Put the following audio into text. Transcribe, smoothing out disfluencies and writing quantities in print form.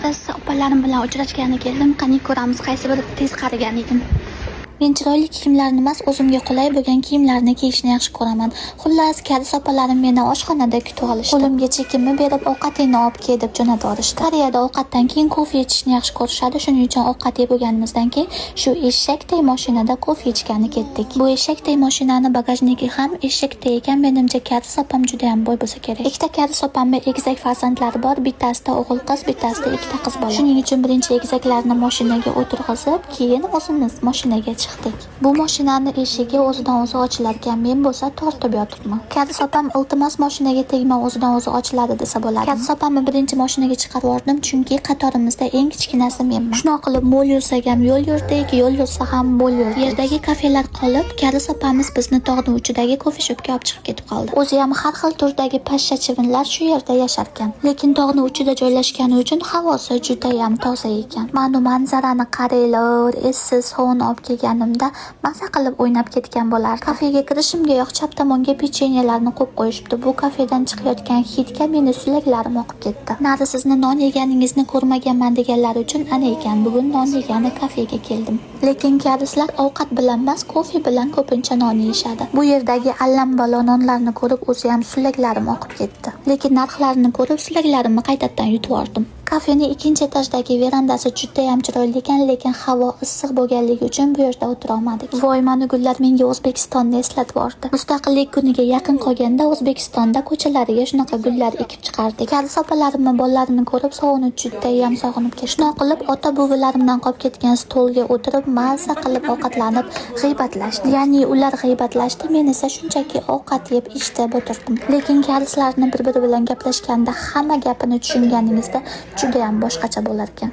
Karis opalarim bilan uchrashgani keldim. Qani ko'ramiz qaysi biri tez qarigan ekan. Men chiroyli kiyimlarni emas, o'zimga qulay bo'lgan kiyimlarni kiyishni yaxshi ko'raman. Xullas, Karis opalarim meni oshxonada kutib olishdi. Qo'limga chekimni berib, ovqatingni olib kel deb jo'natib yuborishdi. Koreyada ovqatdan keyin kofe ichishni yaxshi ko'rishadi. Shuning uchun ovqat yeb bo'lganimizdan keyin shu eshakday mashinada kofe ichgani ketdik. Bu eshakday mashinani bagajniki ham eshakday ekan. Menimcha Karis opam juda ham boy bo'lsa kerak. Ikkita Karis opamning egizak farzandlari bor. Bittasida o'g'il qiz, bittasida ikkita qiz bola. Shuning uchun birinchi egizaklarni mashinaga o'tirg'izib, keyin o'zimiz mashinaga chiqdik. Bu mashinani eshigi o'zidan o'zi ochilar ekan. Men bo'lsa tortib yotibman. Karis opam iltimos mashinaga tegma, o'zidan o'zi ochiladi desa bo'ladi. Karis opamni birinchi mashinaga chiqarib yubordim, chunki qatorimizda eng kichkinasi menman. Shunaqa qilib mo'l yursak ham yo'l yurdik, yo'l yursa ham mo'l yurdik. Yerdagi kafelar qolib, Karis opamiz bizni tog'ning uchidagi kofe shopga olib chiqib ketib qoldi. O'zi ham har xil turdagi pashsha chivinlar shu yerda yashar ekan. Lekin tog'ning uchida joylashgani uchun havosi juda ham toza ekan. Mana manzarani qaranglar, essiz sovun olib kelganimda maza qilib o'ynab ketgan bo'lar. Kafega kirishimgayoq chap tomonga pechenyelarni qo'yib qo'yishibdi. Bu kafedan chiqayotgan hidga meni sulaklarim oqib ketdi. Nari sizni non yeganingizni ko'rmaganman deganlar uchun ana ekan, bugun non yegani kafega keldim. Lekin karislar ovqat bilan emas, kofe bilan ko'pincha non yeyishadi. Bu yerdagi allambalo nonlarni ko'rib o'zi ham sulaklarim oqib ketdi. Lekin narxlarini ko'rib sulaklarimni qaytadan yutib oldim. Kafening ikkinchi etajdagi verandasi juda ham chiroyli ekan, lekin havo issiq bo'lganligi uchun bu yerda o'tira olmadik. Voy, mana gullar menga O'zbekistonni eslatib bordi. Mustaqillik kuniga yaqin qolganda O'zbekistonda ko'chalariga shunaqa gullar ekib chiqardik. Karis opalarimni bolalarini ko'rib sovuni juda ham sog'inib ketdim. Shunaqa qilib ota buvilarimdan qolib ketgan stolga o'tirib maza qilib ovqatlanib g'iybatlashdi. Ya'ni ular g'iybatlashdi, men esa shunchaki ovqat yeb ishda o'tirdim. Lekin karislarni bir-biri bilan gaplashganda hamma gapini tushunganingizda juda ham boshqacha bo'lar ekan.